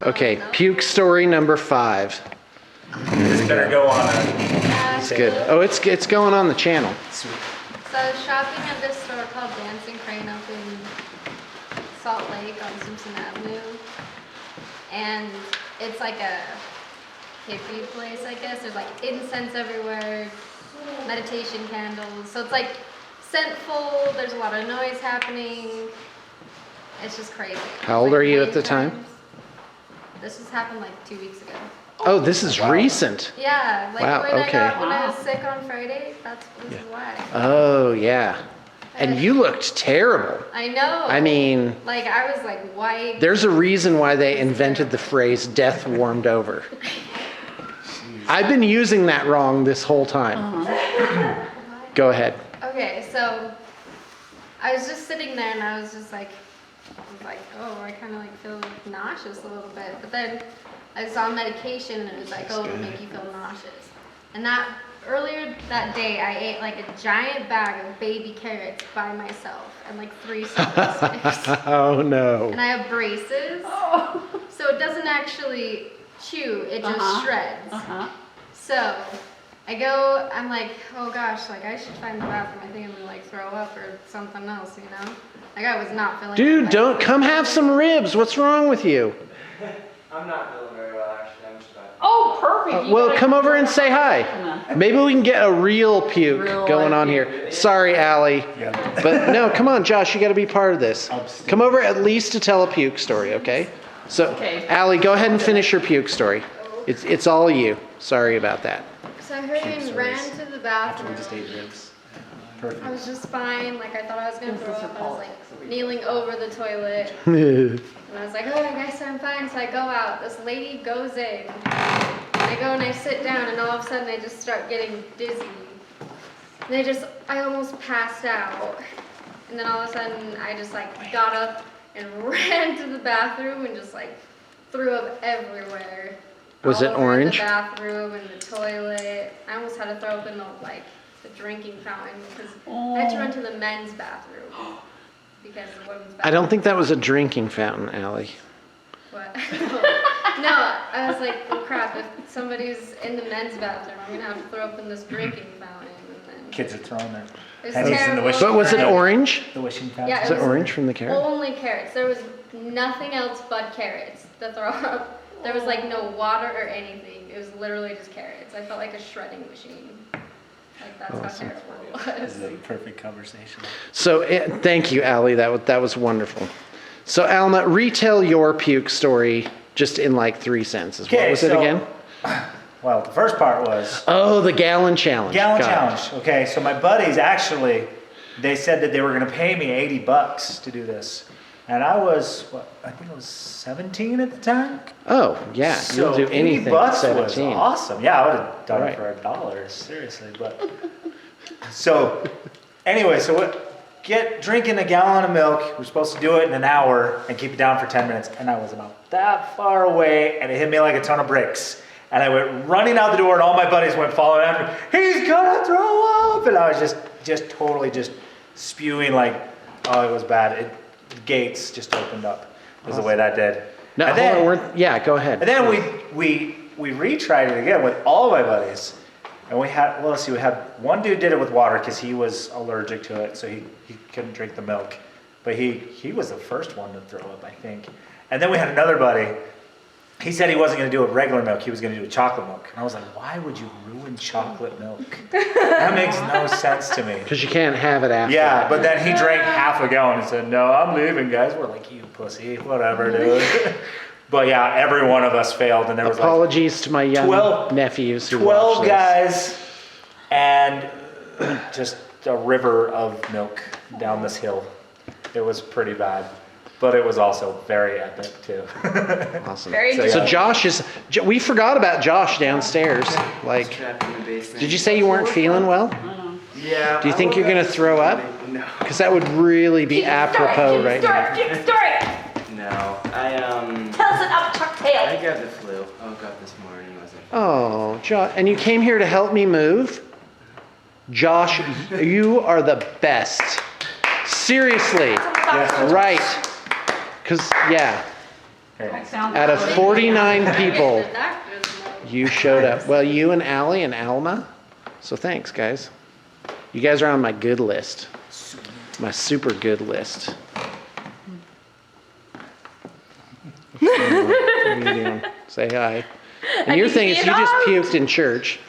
Okay, puke story number 5. This better go on. It's good. Oh, it's going on the channel. Sweet. So I was shopping at this store called Dancing Crane up in Salt Lake on Simpson Avenue. And it's like a hippie place, I guess. There's like incense everywhere, meditation candles. So it's like scentful, there's a lot of noise happening. It's just crazy. How old are you at the time? This just happened like 2 weeks ago. Oh, this is recent. Yeah, like Wow, when okay. I was sick on Friday, this is why. Oh, yeah. And you looked terrible. I know. I mean, like I was like white. there's a reason why they invented the phrase death warmed over. I've been using that wrong this whole time. Go ahead. Okay, so I was just sitting there and I was like, oh, I kind of like feel nauseous a little bit. But then I saw medication and it was like, oh, it'll make you feel nauseous. And earlier that day, I ate like a giant bag of baby carrots by myself and like 3 celery sticks. Oh, no. And I have braces, so it doesn't actually chew, it just shreds. So I'm like, oh gosh, like I should find the bathroom. I think I'm gonna like throw up or something else, you know? Like I was not feeling Dude, don't come have some ribs. What's wrong with you? I'm not feeling very well, actually. I'm just about. Oh, perfect. Well, come over and say hi. Maybe we can get a real puke going on here. Sorry, Allie. But no, come on, Josh, you got to be part of this. Come over at least to tell a puke story, okay? So, Allie, go ahead and finish your puke story. It's all you. Sorry about that. So I hurried and ran to the bathroom. We just ate ribs. I was just fine. Like I thought I was gonna throw up. I was like kneeling over the toilet, and I was like, "Oh, I guess I'm fine." So I go out. This lady goes in. I go and I sit down, and all of a sudden I just start getting dizzy. And I almost passed out. And then all of a sudden I just like got up and ran to the bathroom and just like threw up everywhere. Was it orange? In the bathroom and the toilet. I almost had to throw up in the drinking fountain because I had to run to the men's bathroom because the women's bathroom. I don't think that was a drinking fountain, Allie. What? No, I was like, oh crap, if somebody's in the men's bathroom, I'm gonna have to throw up in this drinking fountain. And then Kids are throwing their it was pennies in the terrible. wishing But was it orange? The wishing fountain. Yeah, Is it orange from the carrot? Only carrots. There was nothing else but carrots to throw up. There was like no water or anything. It was literally just carrots. I felt like a shredding machine. Like that's how terrible it was. This is a perfect conversation. So thank you, Allie. That was wonderful. So Alma, retell your puke story just in like 3 sentences. What was it again? Well, the first part was Oh, the gallon challenge. gallon Got it. challenge. Okay, so my buddies actually, they said that they were going to pay me $80 to do this, and I was I think I was 17 at the time. Oh, yeah. So You'll do anything at $80 was 17. awesome. Yeah, I would have done Right. it for $1, seriously. But so anyway, drinking a gallon of milk. We're supposed to do it in an hour and keep it down for 10 minutes. And I was about that far away, and it hit me like a ton of bricks. And I went running out the door, and all my buddies went following after me. He's gonna throw up! And I was just totally spewing like, oh, it was bad. The gates just opened up. Was the way that did. No, And hold then- on. Yeah, go ahead. and then we retried it again with all my buddies. And we had one dude did it with water because he was allergic to it, so he couldn't drink the milk. But he was the first one to throw up, I think. And then we had another buddy. He said he wasn't going to do it with regular milk. He was going to do it with chocolate milk. And I was like, why would you ruin chocolate milk? That makes no sense to me. Because you can't have it after. Yeah, but then he drank half a gallon and said, no, I'm leaving, guys. We're like, you pussy, whatever, dude. But yeah, every one of us failed, and there was Apologies to my young 12 nephews who 12 watch this. guys and just a river of milk down this hill. It was pretty bad, but it was also very epic too. Awesome. Very So, So yeah. Josh we forgot about Josh downstairs. Like, Trapped in the basement. did you say you weren't feeling well? Yeah. Do you think you're going to throw up? No. Because that would really be apropos right now. Story. No. Tell us an upchuck I tale. got the flu. I woke up this morning. Wasn't. Oh, Josh. And you came here to help me move? Josh, you are the best. Seriously. Yes. Right. Because, yeah. Very nice. Out of 49 people, The doctors know. you showed up. Well, you and Allie and Alma. So thanks, guys. You guys are on my good list. My super good list. What are you doing? Say hi. And your thing is you just puked in church.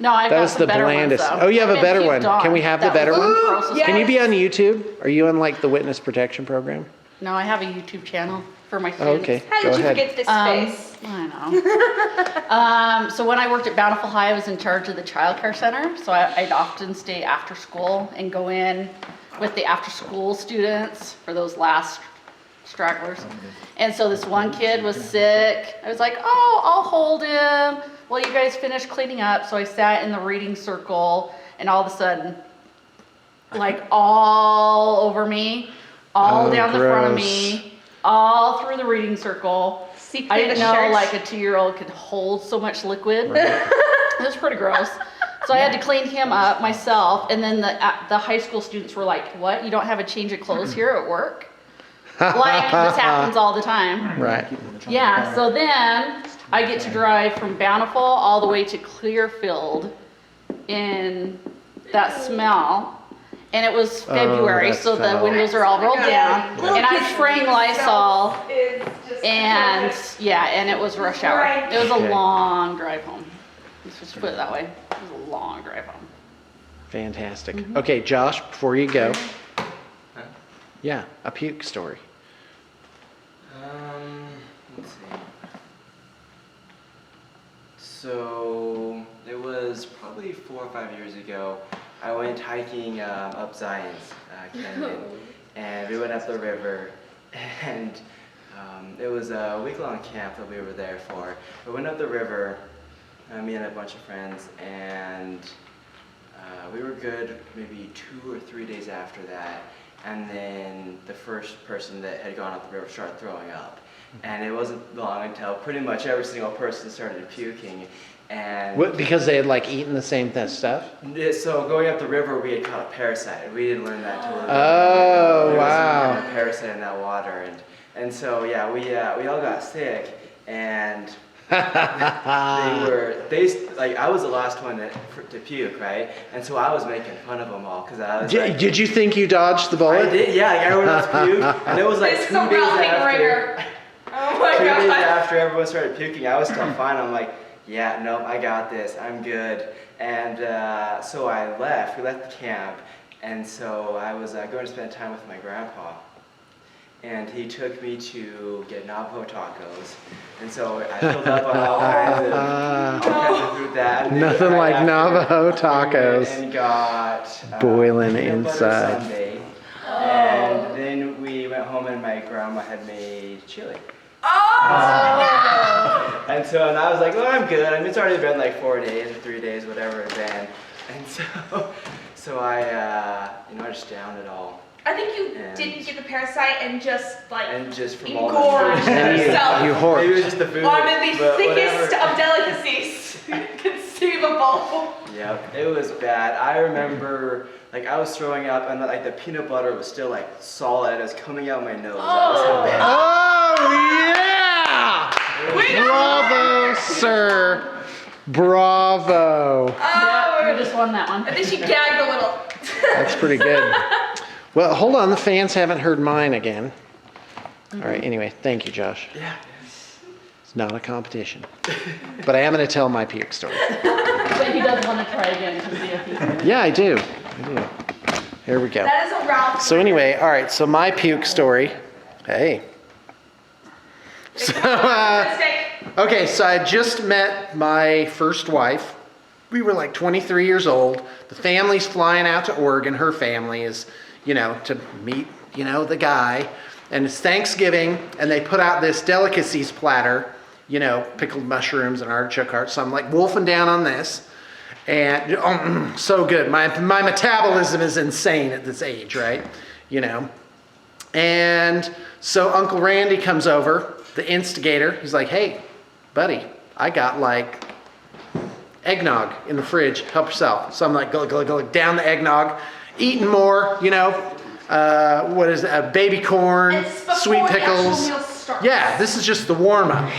No, I That got was some the better blandest. ones, though. Oh, you have a I've better been one. puked on. Can we have the That better was one? the grossest Can you be on YouTube? Are you on like the witness protection program? No, I have a YouTube channel for my Oh, students. okay. How Go did you ahead. forget this Um, face? I know. So when I worked at Bountiful High, I was in charge of the Childcare Center. So I'd often stay after school and go in with the after school students for those last stragglers. And so this one kid was sick. I was like, oh, I'll hold him while you guys finish cleaning up. So I sat in the reading circle, and all of a sudden, like all over me, all Oh, down the front of gross. me, all through the reading circle. Secret I didn't know shirt. like a 2-year-old could hold so much liquid. It was pretty gross. So I had to clean him up myself, and then the high school students were like, "What? You don't have a change of clothes here at work?" Like this happens all the time. Right. Yeah. So then I get to drive from Bountiful all the way to Clearfield in that smell. And it was February, that's so the foul. windows are all rolled down. Little And I'm kids spraying Lysol. Is just And yeah, and it was rush hour. Right. It was a Okay. long drive home. Let's just put it that way. It was a long drive home. Fantastic. Mm-hmm. Okay, Josh, before you go. Yeah, a puke story. Let's see. So it was probably 4 or 5 years ago. I went hiking up Zion's Canyon, and we went up the river, and it was a week-long camp that we were there for. We went up the river, me and a bunch of friends, and we were good maybe 2 or 3 days after that. And then the first person that had gone up the river started throwing up. And it wasn't long until pretty much every single person started puking. And What, because they had like eaten the same stuff? so going up the river, we had caught a parasite. We didn't learn that till Oh, there was wow. some kind of parasite in that water, and so yeah, we all got sick, and I was the last one to puke, right? And so I was making fun of them all because I was like, Did you think you dodged the bullet? I did, yeah, like everyone else puked, and it was like This is 2 a days roughing after. ringer. Oh my 2 days god. after everyone started puking, I was still fine. I'm like, yeah, nope, I got this. I'm good. And so I left. We left the camp. And so I was going to spend time with my grandpa. And he took me to get Navajo tacos. And so I filled up on all kinds of food that. And then Nothing right like after, Navajo we went tacos. and got Boiling peanut butter inside. sundae. And then we went home and my grandma had made chili. Oh, And so I was like, well, I'm good. I mean, it's already been like 4 days or 3 days, whatever it's been. And so I just downed it all. I think you And- didn't get the parasite and just like And just from all the engorged food. yourself You Maybe it horked. was just the food. on the but thickest whatever. of delicacies conceivable. Yep, it was bad. I remember, like, I was throwing up, and like the peanut butter was still like solid. It was coming out my nose. That was how bad. Oh, yeah! Bravo, sir. Bravo. Yeah, you just won that one. I think she gagged a little. That's pretty good. Well, hold on. The fans haven't heard mine again. All right. Anyway, thank you, Josh. Yeah. It's not a competition. But I am going to tell my puke story. But he does want to try again to see if he can. Yeah, I do. Here we go. That is a Ralph. So anyway, all right. So my puke story. Hey. So, Mistake. okay, so I just met my first wife. We were like 23 years old. The family's flying out to Oregon. Her family is, to meet, the guy. And it's Thanksgiving, and they put out this delicacies platter, pickled mushrooms and artichoke hearts. So I'm like wolfing down on this. And so good. My metabolism is insane at this age, right? And so Uncle Randy comes over, the instigator. He's like, hey, buddy, I got like eggnog in the fridge. Help yourself. So I'm like, go down the eggnog, eating more, what is it? Baby corn, It's before sweet the actual pickles. meal start. Yeah, this is just the warm up.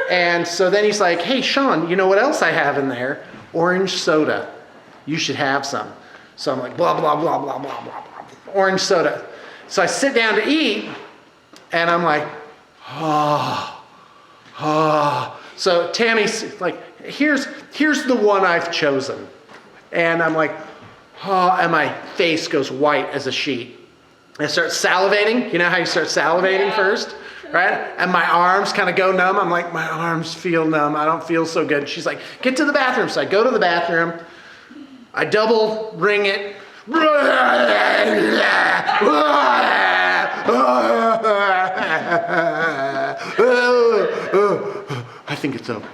And so then he's like, hey, Sean, you know what else I have in there? Orange soda. You should have some. So I'm like, blah, blah, blah, blah, blah, blah, blah. Orange soda. So I sit down to eat, and I'm like, oh. So Tammy's like, here's the one I've chosen. And I'm like, oh, and my face goes white as a sheet. I start salivating. You know how you start salivating first? Right? And my arms kind of go numb. I'm like, my arms feel numb. I don't feel so good. She's like, get to the bathroom. So I go to the bathroom. I double ring it. I think it's over.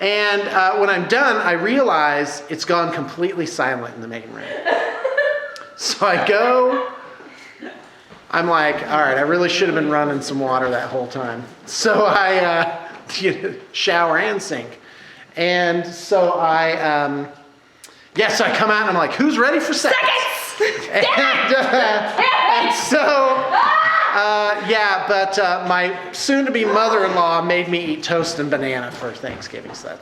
And when I'm done, I realize it's gone completely silent in the main room. So I go, I'm like, all right, I really should have been running some water that whole time. So I shower and sink. And so I come out and I'm like, who's ready for seconds? And so, but my soon-to-be mother-in-law made me eat toast and banana for Thanksgiving, so that's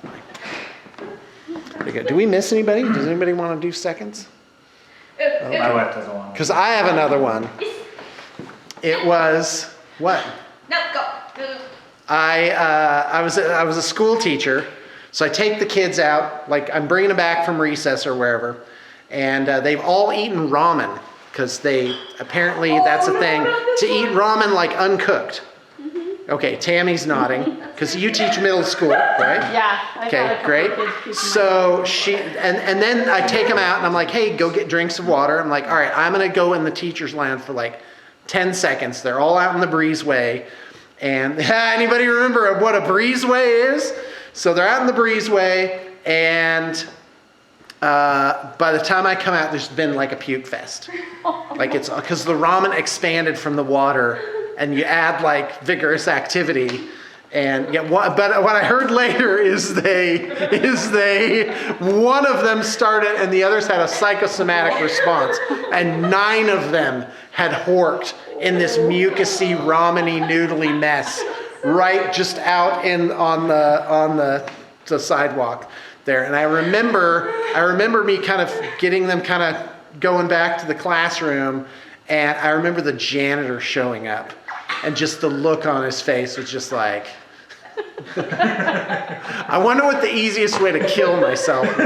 pretty good. Do we miss anybody? Does anybody want to do seconds? My wife doesn't want to. Because I have another one. It was, what? No, go. I was a school teacher, so I take the kids out, like I'm bringing them back from recess or wherever, and they've all eaten ramen, because apparently that's a thing, to eat ramen like uncooked. Okay, Tammy's nodding, because you teach middle school, right? Yeah. Okay, great. So and then I take them out and I'm like, hey, go get drinks of water. I'm like, all right, I'm gonna go in the teacher's lounge for like 10 seconds. They're all out in the breezeway. And anybody remember what a breezeway is? So they're out in the breezeway, and by the time I come out, there's been like a puke fest. Like it's because the ramen expanded from the water, and you add like vigorous activity. And but what I heard later is one of them started and the others had a psychosomatic response, and 9 of them had horked in this mucusy, ramen-y, noodly mess right just out on the sidewalk there. And I remember me kind of getting them kind of going back to the classroom, and I remember the janitor showing up. And just the look on his face was just like, I wonder what the easiest way to kill myself would be.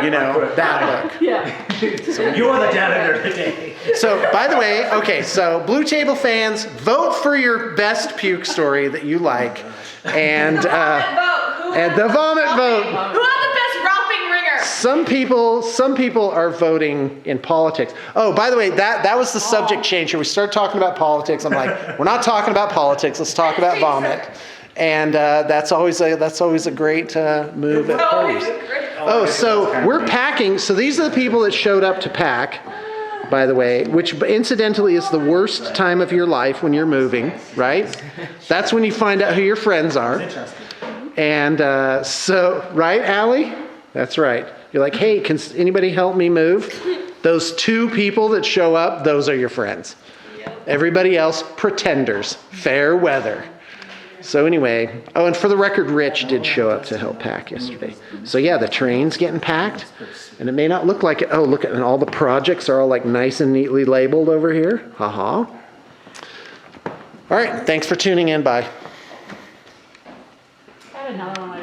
You know, that look. Yeah. You are the janitor today. So, by the way, okay, so Blue Table fans, vote for your best puke story that you like. And the vomit vote. Who had the best ralphing ringer? Some people are voting in politics. Oh, by the way, that was the subject change here. We started talking about politics. I'm like, we're not talking about politics. Let's talk about vomit. And that's always a great move at parties. Oh, so we're packing. So these are the people that showed up to pack, by the way, which incidentally is the worst time of your life when you're moving, right? That's when you find out who your friends are. And so, right, Allie? That's right. You're like, hey, can anybody help me move? Those 2 people that show up, those are your friends. Everybody else, pretenders. Fair weather. So anyway, oh, and for the record, Rich did show up to help pack yesterday. So yeah, the train's getting packed, and it may not look like it. Oh, look at, and all the projects are all like nice and neatly labeled over here. Haha. All right, thanks for tuning in. Bye. I had another one.